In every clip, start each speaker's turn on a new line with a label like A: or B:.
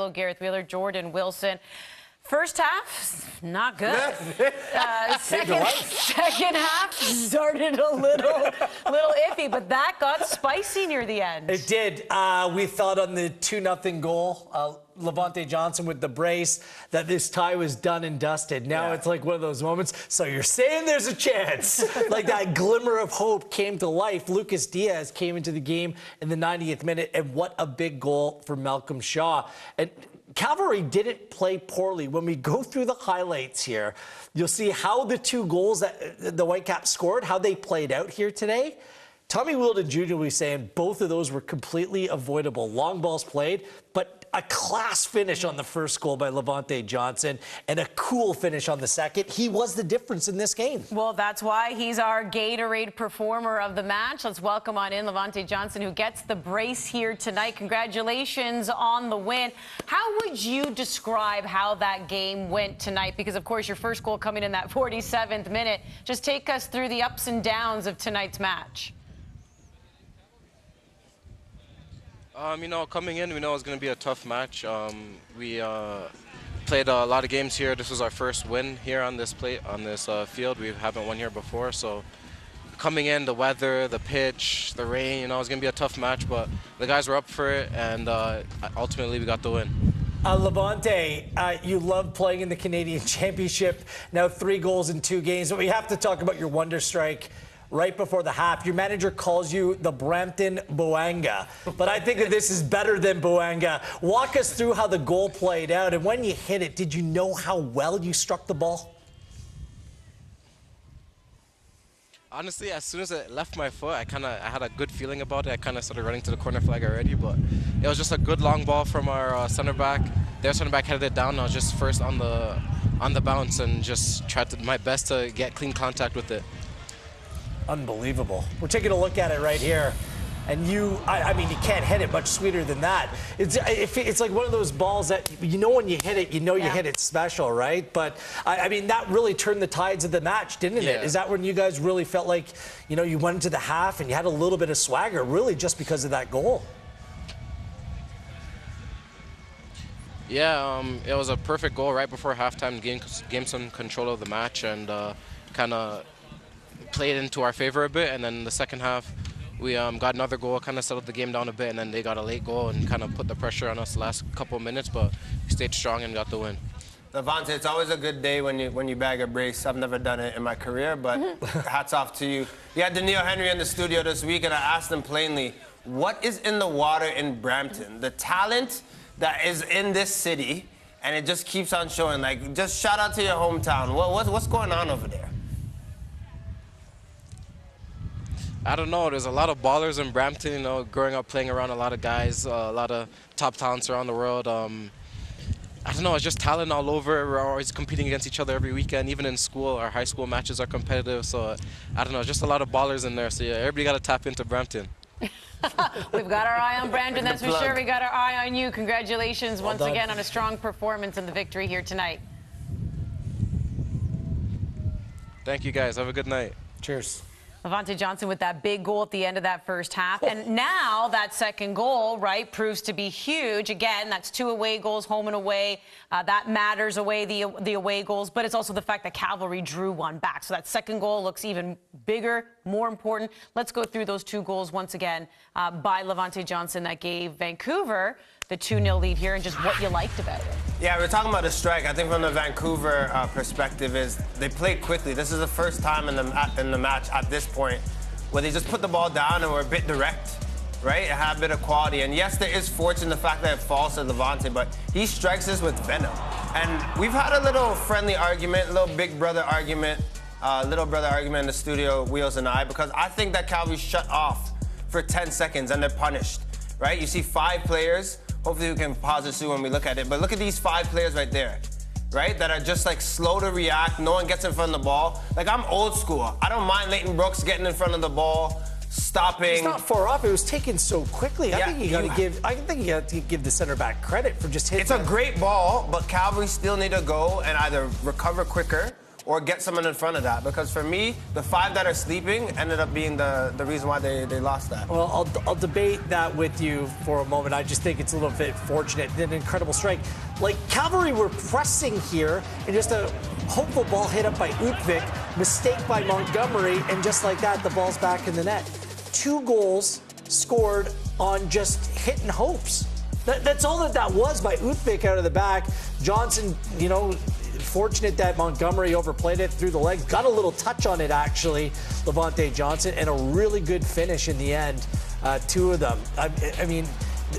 A: Carlo, Gareth Wheeler, Jordan Wilson. First half, not good. Second half started a little iffy, but that got spicy near the end.
B: It did. We thought on the 2-0 goal, Levonte Johnson with the brace, that this tie was done and dusted. Now it's like one of those moments. So you're saying there's a chance. Like that glimmer of hope came to life. Lucas Diaz came into the game in the 90th minute, and what a big goal for Malcolm Shaw. And Cavalry didn't play poorly. When we go through the highlights here, you'll see how the two goals that the Whitecaps scored, how they played out here today. Tommy Wheeldon Jr. was saying both of those were completely avoidable. Long balls played, but a class finish on the first goal by Levonte Johnson and a cool finish on the second. He was the difference in this game.
A: Well, that's why he's our Gatorade performer of the match. Let's welcome on in Levonte Johnson, who gets the brace here tonight. Congratulations on the win. How would you describe how that game went tonight? Because, of course, your first goal coming in that 47th minute. Just take us through the ups and downs of tonight's match.
C: Coming in, we know it's going to be a tough match. We played a lot of games here. This was our first win here on this field. We haven't won here before, so coming in, the weather, the pitch, the rain, it's going to be a tough match, but the guys were up for it, and ultimately we got the win.
B: Levonte, you love playing in the Canadian Championship. Now 3 goals in 2 games, but we have to talk about your wonder strike. Right before the half, your manager calls you the Brampton Boanga. But I think that this is better than Boanga. Walk us through how the goal played out. And when you hit it, did you know how well you struck the ball?
C: Honestly, as soon as it left my foot, I had a good feeling about it. I kind of started running to the corner flag already, but it was just a good long ball from our center back. Their center back headed it down. I was just first on the bounce and just tried my best to get clean contact with it.
B: Unbelievable. We're taking a look at it right here. And I mean, you can't hit it much sweeter than that. It's like one of those balls that, when you hit it, you hit it special, right? But, I mean, that really turned the tides of the match, didn't it? Is that when you guys really felt like, you went into the half and you had a little bit of swagger, really just because of that goal?
C: Yeah, it was a perfect goal right before halftime, gained some control of the match, and kind of played into our favor a bit. And then in the second half, we got another goal, kind of settled the game down a bit, and then they got a late goal and kind of put the pressure on us the last couple of minutes, but we stayed strong and got the win.
D: Levonte, it's always a good day when you bag a brace. I've never done it in my career, but hats off to you. You had Daniil Henry in the studio this week, and I asked him plainly, what is in the water in Brampton? The talent that is in this city, and it just keeps on showing. Like, just shout out to your hometown. What's going on over there?
C: I don't know. There's a lot of ballers in Brampton, growing up playing around a lot of guys, a lot of top talents around the world. I don't know. It's just talent all over. We're always competing against each other every weekend. Even in school, our high school matches are competitive. So, I don't know. Just a lot of ballers in there. So, yeah, everybody got to tap into Brampton.
A: We've got our eye on Brampton, that's for sure. We got our eye on you. Congratulations once
B: done.
A: again on a strong performance and the victory here tonight.
C: Thank you, guys. Have a good night.
B: Cheers.
A: Levonte Johnson with that big goal at the end of that first half. And now that second goal, right, proves to be huge. Again, that's 2 away goals, home and away. That matters away, the away goals. But it's also the fact that Cavalry drew one back. So that second goal looks even bigger, more important. Let's go through those 2 goals once again by Levonte Johnson that gave Vancouver the 2-0 lead here and just what you liked about it.
D: Yeah, we're talking about a strike. I think from the Vancouver perspective is they played quickly. This is the first time in the match at this point where they just put the ball down and were a bit direct, right? It had a bit of quality. And yes, there is fortune in the fact that it falls to Levonte, but he strikes us with venom. And we've had a little friendly argument, a little big brother argument, little brother argument in the studio, Wheels and I, because I think that Calvary shut off for 10 seconds and they're punished, right? You see 5 players. Hopefully we can pause it soon when we look at it. But look at these 5 players right there, right? That are just like slow to react. No one gets in front of the ball. Like, I'm old school. I don't mind Leighton Brooks getting in front of the ball, stopping.
B: It's not far off. It was taken so quickly. I think you got to give the center back credit for just hitting.
D: It's a great ball, but Calvary still need to go and either recover quicker or get someone in front of that. Because for me, the 5 that are sleeping ended up being the reason why they lost that.
B: Well, I'll debate that with you for a moment. I just think it's a little bit fortunate. An incredible strike. Like, Cavalry were pressing here, and just a hopeful ball hit up by Utvik, mistake by Montgomery, and just like that, the ball's back in the net. 2 goals scored on just hitting hopes. That's all that was by Utvik out of the back. Johnson, fortunate that Montgomery overplayed it through the legs. Got a little touch on it, actually, Levonte Johnson, and a really good finish in the end. 2 of them. I mean,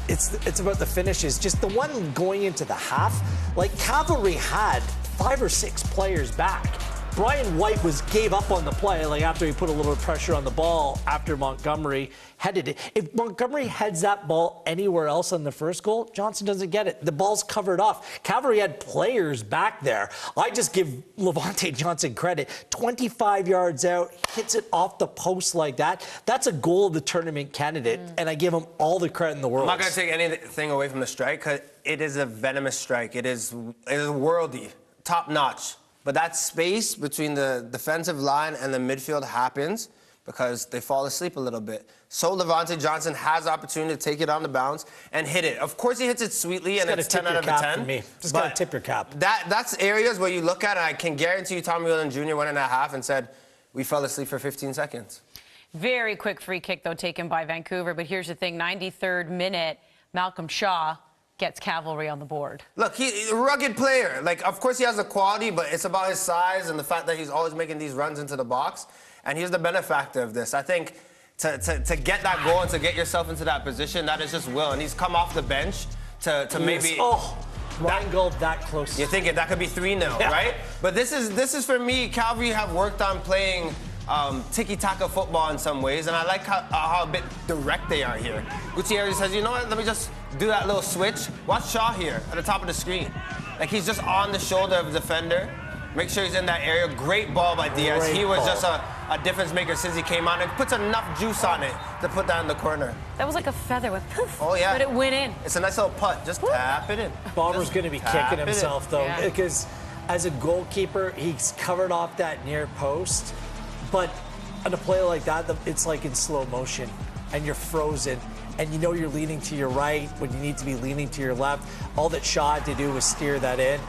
B: it's about the finishes. Just the one going into the half, like, Cavalry had 5 or 6 players back. Brian White gave up on the play, like, after he put a little pressure on the ball after Montgomery headed it. If Montgomery heads that ball anywhere else on the first goal, Johnson doesn't get it. The ball's covered off. Cavalry had players back there. I just give Levonte Johnson credit. 25 yards out, hits it off the post like that. That's a goal of the tournament candidate, and I give him all the credit in the world.
D: I'm not going to take anything away from the strike, because it is a venomous strike. It is worldy, top notch. But that space between the defensive line and the midfield happens because they fall asleep a little bit. So Levonte Johnson has the opportunity to take it on the bounce and hit it. Of course, he hits it sweetly, and it's 10 out of 10.
B: For me. Just got to tip your cap.
D: That's areas where you look at it, and I can guarantee you Tommy Whelan Jr. went in at half and said, we fell asleep for 15 seconds.
A: Very quick free kick, though, taken by Vancouver. But here's the thing, 93rd minute, Malcolm Shaw gets Cavalry on the board.
D: Look, he's a rugged player. Like, of course he has the quality, but it's about his size and the fact that he's always making these runs into the box. And he's the benefactor of this. I think to get that goal and to get yourself into that position, that is just will. And he's come off the bench to maybe...
B: Oh, Ryan Gold that close.
D: You're thinking that could be 3-0, right? But this is for me, Calvary have worked on playing tiki-taka football in some ways, and I like how a bit direct they are here. Gutierrez says, you know what, let me just do that little switch. Watch Shaw here at the top of the screen. Like, he's just on the shoulder of the defender. Make sure he's in that area. Great ball by Diaz. He was just a difference maker since he came on. It puts enough juice on it to put that in the corner.
A: That was like a feather with poof.
D: Oh, yeah.
A: But it went in.
D: It's a nice little putt. Just tap it in.
B: Bomber's going to be kicking himself, though, because as a goalkeeper, he's covered off that near post. But on a play like that, it's like in slow motion, and you're frozen, and you're leaning to your right when you need to be leaning to your left. All that Shaw had to do was steer that in.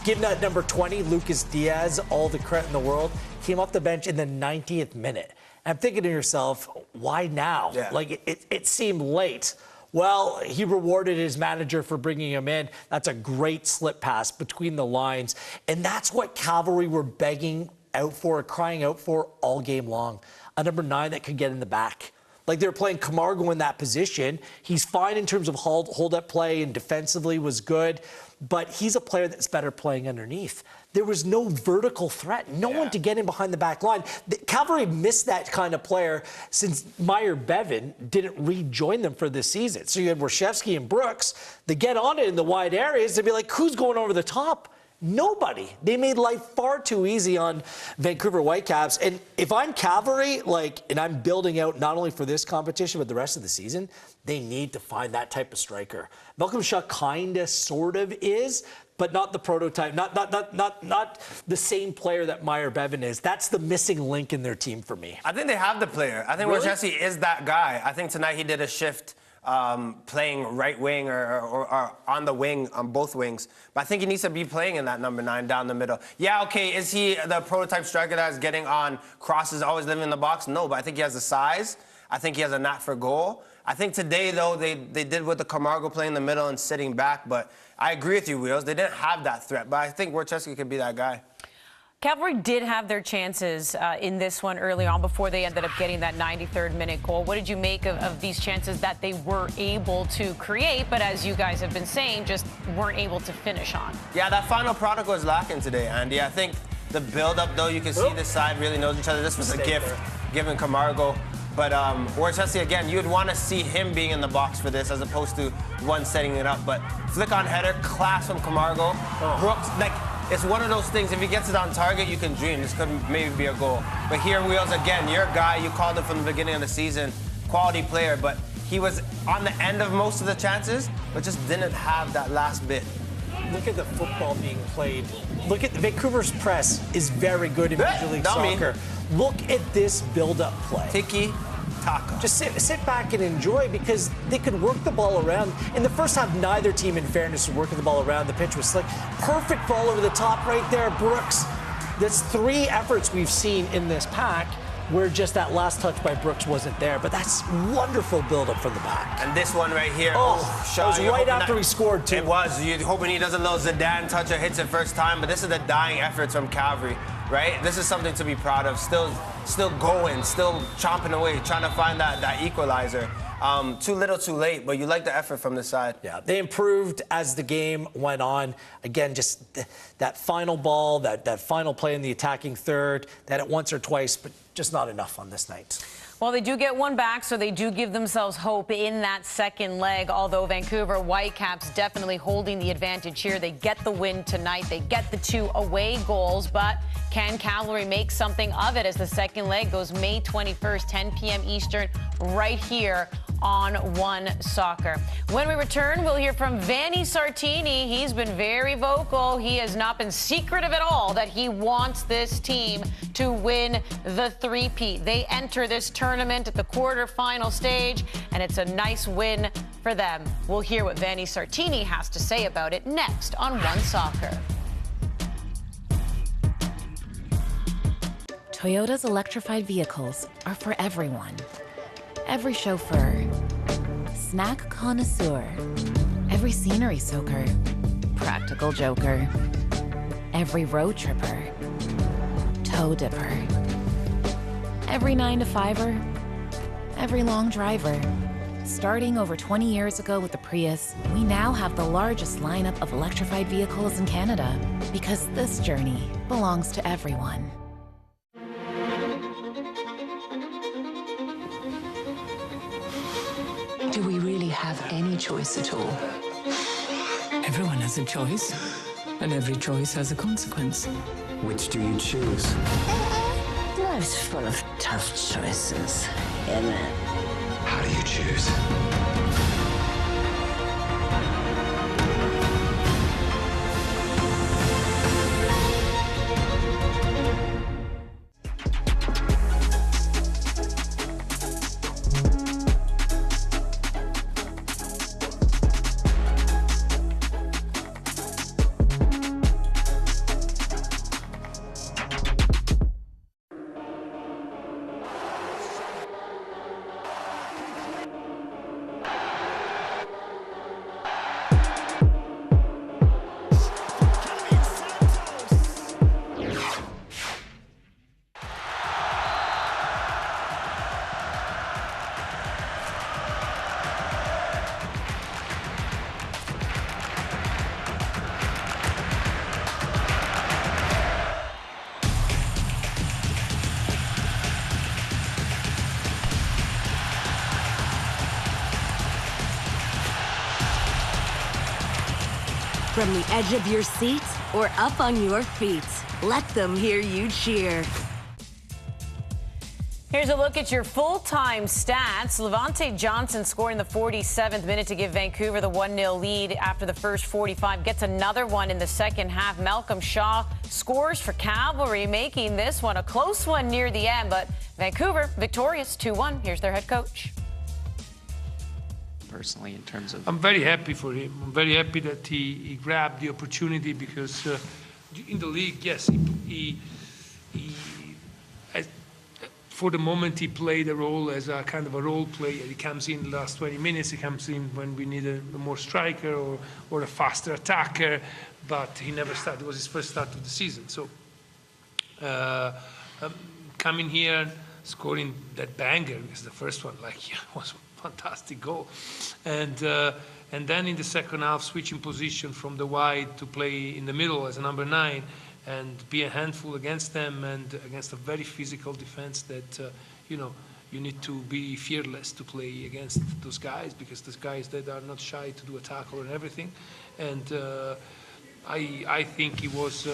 B: Give that number 20, Lucas Diaz, all the credit in the world. Came off the bench in the 90th minute. And I'm thinking to yourself, why now?
D: Yeah.
B: Like, it seemed late. Well, he rewarded his manager for bringing him in. That's a great slip pass between the lines. And that's what Cavalry were begging out for, crying out for all game long. A number 9 that could get in the back. Like, they were playing Camargo in that position. He's fine in terms of hold-up play, and defensively was good, but he's a player that's better playing underneath. There was no vertical threat, no one to get in behind the back line. The Cavalry missed that kind of player since Meyer Bevan didn't rejoin them for this season. So you had Warshevsky and Brooks. They get on it in the wide areas. They'd be like, who's going over the top? Nobody. They made life far too easy on Vancouver Whitecaps. And if I'm Cavalry, and I'm building out not only for this competition, but the rest of the season, they need to find that type of striker. Malcolm Shaw kinda, sort of is, but not the prototype, not the same player that Meyer Bevan is. That's the missing link in their team for me.
D: I think they have the player. I think Warshevsky is that guy. I think tonight he did a shift playing right wing or on the wing, on both wings. But I think he needs to be playing in that number 9 down the middle. Yeah, okay, is he the prototype striker that's getting on crosses, always living in the box? No, but I think he has the size. I think he has a knack for goal. I think today, though, they did with the Camargo playing in the middle and sitting back. But I agree with you, Wheels. They didn't have that threat. But I think Warshevsky could be that guy.
A: Cavalry did have their chances in this one early on before they ended up getting that 93rd minute goal. What did you make of these chances that they were able to create, but as you guys have been saying, just weren't able to finish on?
D: Yeah, that final product was lacking today, Andy. I think the build-up, though, you can see this side really knows each other. This was a gift given Camargo. But Warshevsky, again, you would want to see him being in the box for this as opposed to one setting it up. But flick on header, class from Camargo. Brooks, it's one of those things, if he gets it on target, you can dream. This could maybe be a goal. But here, Wheels, again, your guy, you called him from the beginning of the season, quality player, but he was on the end of most of the chances, but just didn't have that last bit.
B: look at the football being played. Look at Vancouver's press is very good in Major League Soccer. Look at this build-up play.
D: Tiki taka.
B: Just sit back and enjoy, because they could work the ball around. In the first half, neither team, in fairness, was working the ball around. The pitch was slick. Perfect ball over the top right there, Brooks. That's 3 efforts we've seen in this pack where just that last touch by Brooks wasn't there. But that's wonderful build-up from the back.
D: And this one right here.
B: Shaw, it was right after he scored, too.
D: It was. You're hoping he doesn't little Zidane touch or hits it first time, but this is the dying efforts from Calvary, right? This is something to be proud of. Still going, still chomping away, trying to find that equalizer. Too little, too late, but you like the effort from the side.
B: Yeah, they improved as the game went on. Again, just that final ball, that final play in the attacking third, that it once or twice, but just not enough on this night.
A: Well, they do get one back, so they do give themselves hope in that second leg, although Vancouver Whitecaps definitely holding the advantage here. They get the win tonight. They get the 2 away goals, but can Cavalry make something of it as the second leg goes May 21st, 10 p.m. Eastern, right here on One Soccer. When we return, we'll hear from Vanni Sartini. He's been very vocal. He has not been secretive at all that he wants this team to win the three-peat. They enter this tournament at the quarterfinal stage, and it's a nice win for them. We'll hear what Vanni Sartini has to say about it next on One Soccer.
E: Toyota's electrified vehicles are for everyone. Every chauffeur, snack connoisseur, every scenery soaker, practical joker, every road tripper, toe dipper, every 9-to-5er, every long driver. Starting over 20 years ago with the Prius, we now have the largest lineup of electrified vehicles in Canada, because this journey belongs to everyone.
F: Do we really have any choice at all? Everyone has a choice, and every choice has a consequence.
G: Which do you choose?
H: Life's full of tough choices, isn't it?
G: How do you choose?
I: From the edge of your seat or up on your feet, let them hear you cheer.
A: Here's a look at your full-time stats. Levonte Johnson scored in the 47th minute to give Vancouver the 1-0 lead after the first 45. Gets another one in the second half. Malcolm Shaw scores for Cavalry, making this one a close one near the end. But Vancouver victorious 2-1. Here's their head coach.
J: Personally, in terms of...
K: I'm very happy for him. I'm very happy that he grabbed the opportunity, because in the league, yes, he for the moment, he played a role as a kind of a role player. He comes in the last 20 minutes, he comes in when we need a more striker or a faster attacker, but he never started. It was his first start of the season. So coming here, scoring that banger, is the first one, was fantastic goal. And then in the second half, switching position from the wide to play in the middle as a number 9 and be a handful against them, and against a very physical defense that, you need to be fearless to play against those guys, because those guys that are not shy to do a tackle and everything. And I think he was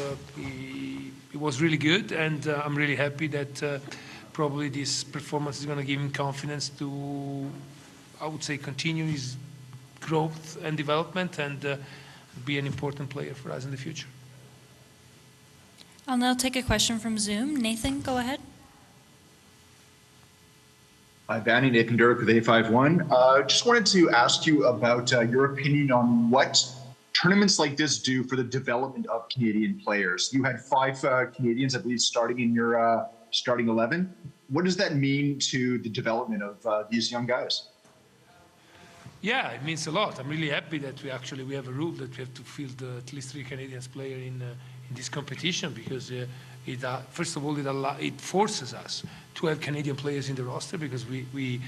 K: really good, and I'm really happy that probably this performance is going to give him confidence to, I would say, continue his growth and development, and be an important player for us in the future.
J: I'll now take a question from Zoom. Nathan, go ahead.
L: Hi, Vanny. Nathan Durk with A51. Just wanted to ask you about your opinion on what tournaments like this do for the development of Canadian players. You had 5 Canadians, I believe, starting in your starting 11. What does that mean to the development of these young guys?
K: Yeah, it means a lot. I'm really happy that we have a rule that we have to field at least 3 Canadians players in this competition, because first of all, it forces us to have Canadian players in the roster, because we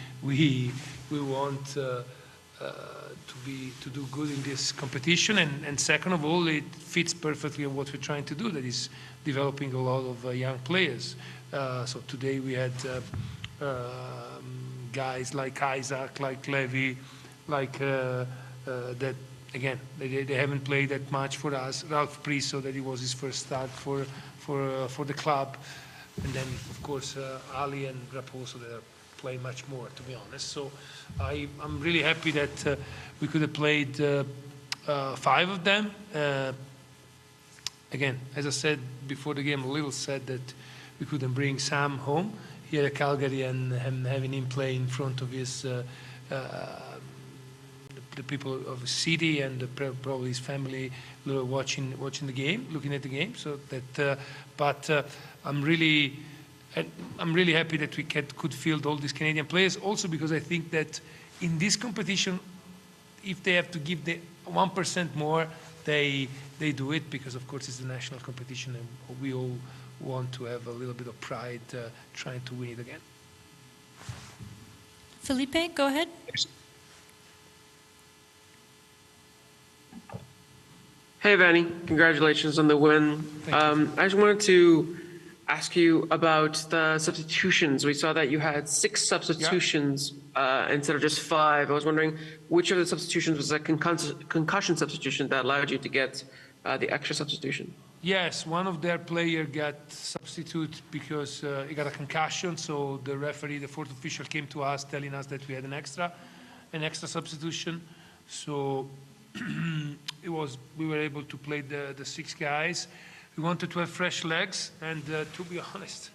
K: want to do good in this competition, and second of all, it fits perfectly on what we're trying to do, that is developing a lot of young players. So today we had guys like Isaac, like Levy, like that. Again, they haven't played that much for us. Ralph Priso, that it was his first start for the club, and then of course Ali and Raposo, that are playing much more, to be honest. So I'm really happy that we could have played 5 of them. Again, as I said before the game, a little sad that we couldn't bring Sam home here at Calgary and having him play in front of his the people of the city and probably his family watching the game, looking at the game. So that, but I'm really happy that we could field all these Canadian players. Also because I think that in this competition, if they have to give the 1% more, they do it, because of course it's the national competition and we all want to have a little bit of pride trying to win it again.
J: Felipe, go ahead.
M: Hey, Vanny. Congratulations on the win. I just wanted to ask you about the substitutions. We saw that you had 6 substitutions instead of just 5. I was wondering which of the substitutions was a concussion substitution that allowed you to get the extra substitution?
K: Yes, one of their players got substitute because he got a concussion. So the referee, the 4th official, came to us telling us that we had an extra substitution. So we were able to play the 6 guys. We wanted to have fresh legs, and to be honest,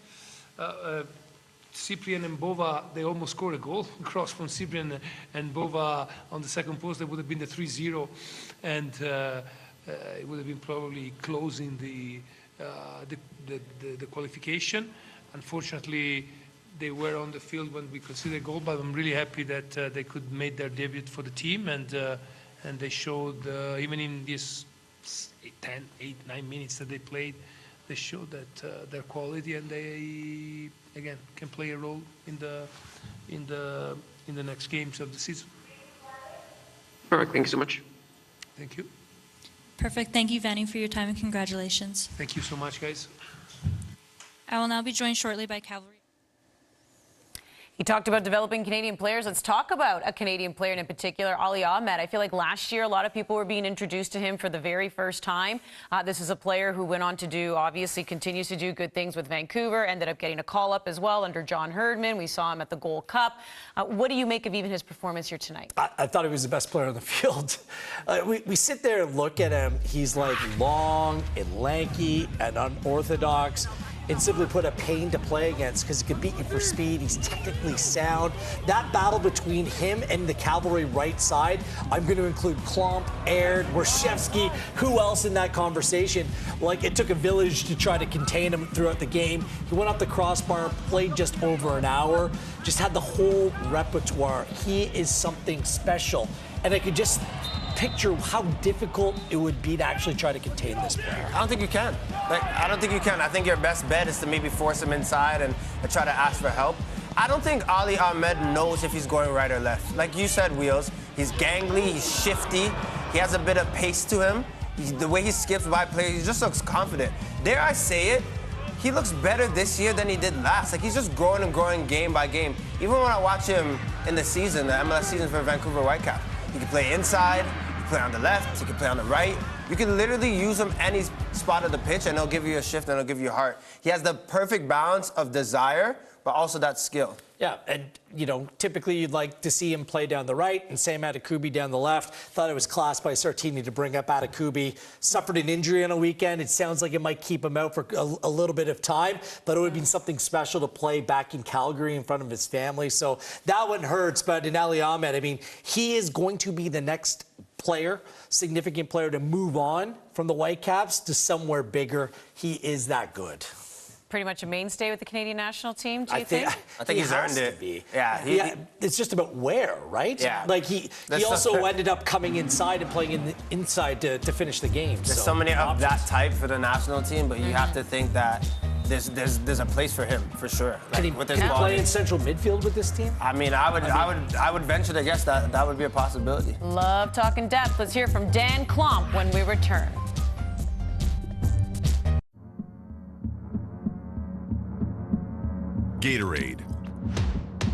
K: Cyprian and Bova, they almost scored a goal. Cross from Cyprian and Bova on the second post, that would have been the 3-0, and it would have been probably closing the qualification. Unfortunately, they were on the field when we considered a goal, but I'm really happy that they could make their debut for the team, and they showed, even in this 8-9 minutes that they played, they showed that their quality, and they again can play a role in the next games of the season.
M: Perfect. Thank you so much.
K: Thank you.
J: Perfect. Thank you, Vanny, for your time, and congratulations.
K: Thank you so much, guys.
J: I will now be joined shortly by Cavalry.
A: He talked about developing Canadian players. Let's talk about a Canadian player in particular, Ali Ahmed. I feel like last year a lot of people were being introduced to him for the very first time. This is a player who went on to do, obviously continues to do good things with Vancouver, ended up getting a call-up as well under John Herdman. We saw him at the Gold Cup. What do you make of even his performance here tonight?
B: I thought he was the best player on the field. We sit there and look at him. He's like long and lanky and unorthodox, and simply put a pain to play against because he can beat you for speed. He's technically sound. That battle between him and the Cavalry right side, I'm going to include Klomp, Aird, Warshevsky, who else in that conversation? Like, it took a village to try to contain him throughout the game. He went off the crossbar, played just over an hour, just had the whole repertoire. He is something special. And I could just picture how difficult it would be to actually try to contain this player.
D: I don't think you can. I don't think you can. I think your best bet is to maybe force him inside and try to ask for help. I don't think Ali Ahmed knows if he's going right or left. Like you said, Wheels, he's gangly, he's shifty, he has a bit of pace to him. The way he skips by players, he just looks confident. Dare I say it, he looks better this year than he did last. Like, he's just growing and growing game by game. Even when I watch him in the season, the MLS season for Vancouver Whitecaps, he can play inside, he can play on the left, he can play on the right. You can literally use him any spot of the pitch, and he'll give you a shift and he'll give you heart. He has the perfect balance of desire, but also that skill.
B: Yeah, and, typically you'd like to see him play down the right and Sam Adekubi down the left. Thought it was class by Sartini to bring up Adekubi. Suffered an injury on a weekend. It sounds like it might keep him out for a little bit of time, but it would have been something special to play back in Calgary in front of his family. So that one hurts, but in Ali Ahmed, I mean, he is going to be the next player, significant player to move on from the Whitecaps to somewhere bigger. He is that good.
A: Pretty much a mainstay with the Canadian national team, do you think?
D: I think he's earned it. Yeah,
B: it's just about where, right?
D: Yeah.
B: Like he also ended up coming inside and playing in the inside to finish the game.
D: There's so many of that type for the national team, but you have to think that there's a place for him for sure.
B: Can he play in central midfield with this team?
D: I mean, I would venture to guess that would be a possibility.
A: Love talking depth. Let's hear from Dan Klomp when we return.
N: Gatorade,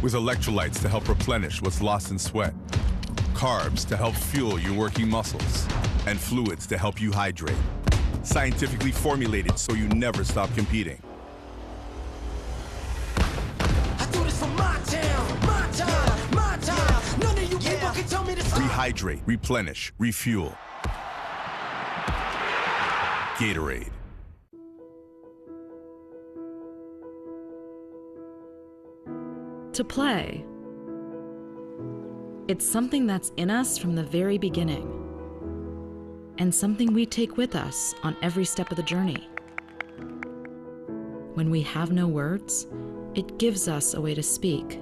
N: with electrolytes to help replenish what's lost in sweat, carbs to help fuel your working muscles, and fluids to help you hydrate. Scientifically formulated so you never stop competing.
O: I do this for my town, my time, my time. None of you people can tell me to stop.
N: Rehydrate, replenish, refuel. Gatorade.
P: To play. It's something that's in us from the very beginning, and something we take with us on every step of the journey. When we have no words, it gives us a way to speak.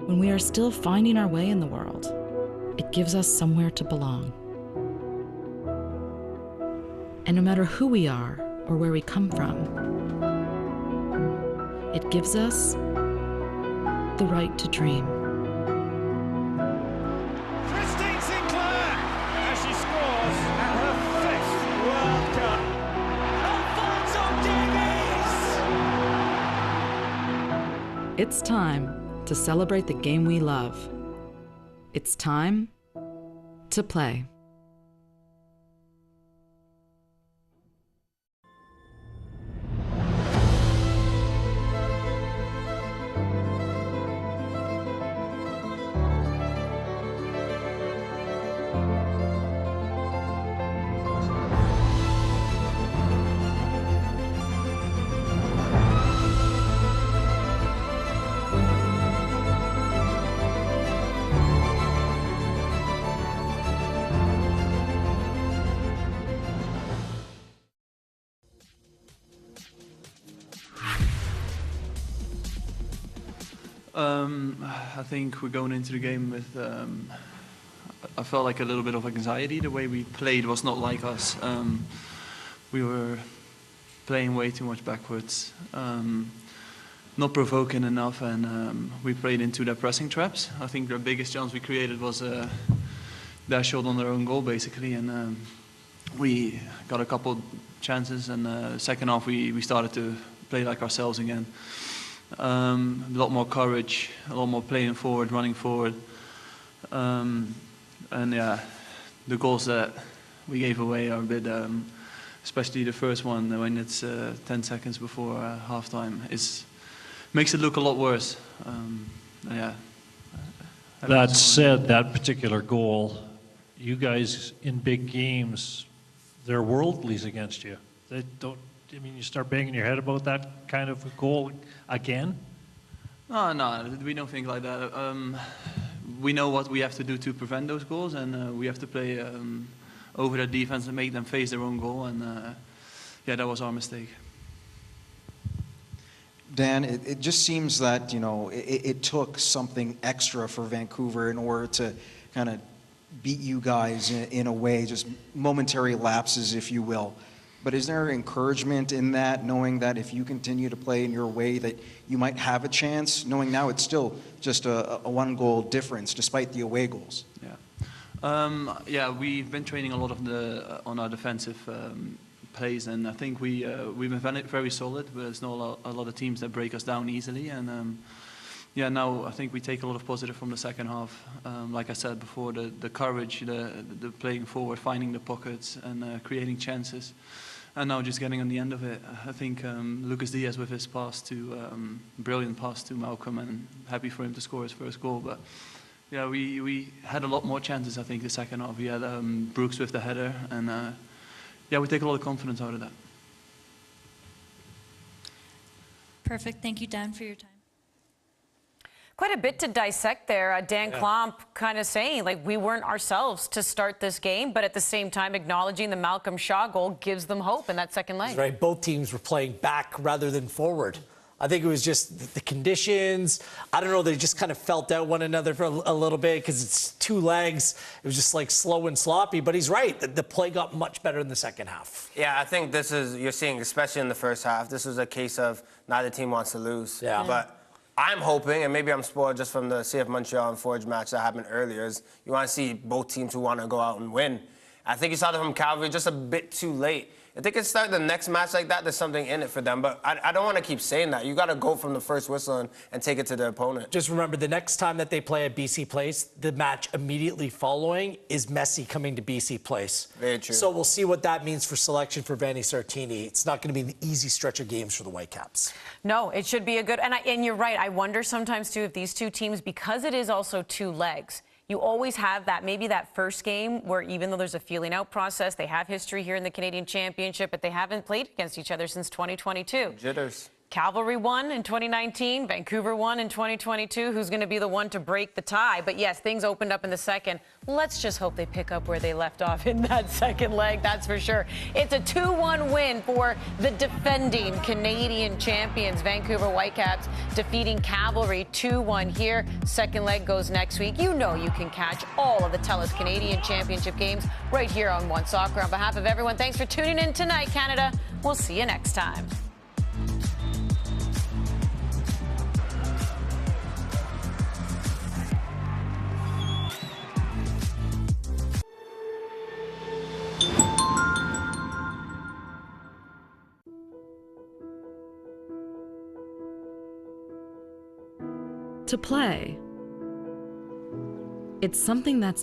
P: When we are still finding our way in the world, it gives us somewhere to belong. And no matter who we are or where we come from, it gives us the right to dream.
O: Christine Sinclair as she scores at her 5th World Cup. Alfonso Davies!
P: It's time to celebrate the game we love. It's time to play.
Q: I think we're going into the game with, I felt like a little bit of anxiety. The way we played was not like us. We were playing way too much backwards, not provoking enough, and we played into their pressing traps. I think the biggest chance we created was their shot on their own goal, basically, and we got a couple chances, and second half we started to play like ourselves again. A lot more courage, a lot more playing forward, running forward. And yeah, the goals that we gave away are a bit, especially the first one when it's 10 seconds before halftime, makes it look a lot worse. Yeah.
R: That said, that particular goal, you guys in big games, they're worldlies against you. They don't. I mean, you start banging your head about that kind of a goal again?
Q: No, we don't think like that. We know what we have to do to prevent those goals, and we have to play over their defense and make them face their own goal, and yeah, that was our mistake.
S: Dan, it just seems that, it took something extra for Vancouver in order to kind of beat you guys in a way, just momentary lapses, if you will. But is there encouragement in that, knowing that if you continue to play in your way that you might have a chance, knowing now it's still just a one-goal difference despite the away goals?
Q: Yeah. Yeah, we've been training a lot on our defensive plays, and I think we've been very solid. There's not a lot of teams that break us down easily, and yeah, now I think we take a lot of positive from the second half. Like I said before, the courage, the playing forward, finding the pockets, and creating chances. And now just getting on the end of it. I think Lucas Diaz with his pass to, brilliant pass to Malcolm, and happy for him to score his first goal. But yeah, we had a lot more chances, I think, the second half. We had Brooks with the header, and yeah, we take a lot of confidence out of that.
J: Perfect. Thank you, Dan, for your time.
A: Quite a bit to dissect there. Dan Klomp kind of saying, like, we weren't ourselves to start this game, but at the same time acknowledging the Malcolm Shaw goal gives them hope in that second leg.
B: Right, both teams were playing back rather than forward. I think it was just the conditions. I don't know, they just kind of felt out one another for a little bit because it's two legs. It was just like slow and sloppy, but he's right. The play got much better in the second half.
D: Yeah, I think this is, you're seeing, especially in the first half, this was a case of neither team wants to lose.
B: Yeah.
D: But I'm hoping, and maybe I'm spoiled just from the CF Montreal and Forge match that happened earlier, is you want to see both teams who want to go out and win. I think you saw that from Calvary just a bit too late. If they can start the next match like that, there's something in it for them. But I don't want to keep saying that. You got to go from the first whistle and take it to the opponent.
B: Just remember, the next time that they play at BC Place, the match immediately following is Messi coming to BC Place.
D: Very true.
B: So we'll see what that means for selection for Vanni Sartini. It's not going to be an easy stretch of games for the Whitecaps.
A: No, it should be a good, and you're right. I wonder sometimes, too, if these two teams, because it is also two legs, you always have that, maybe that first game where even though there's a feeling out process, they have history here in the Canadian Championship, but they haven't played against each other since 2022.
D: Jitters.
A: Cavalry won in 2019, Vancouver won in 2022. Who's going to be the one to break the tie? But yes, things opened up in the second. Let's just hope they pick up where they left off in that second leg, that's for sure. It's a 2-1 win for the defending Canadian champions, Vancouver Whitecaps, defeating Cavalry 2-1 here. Second leg goes next week. You know you can catch all of the TELUS Canadian Championship games right here on One Soccer. On behalf of everyone, thanks for tuning in tonight, Canada. We'll see you next time.
P: To play. It's something that's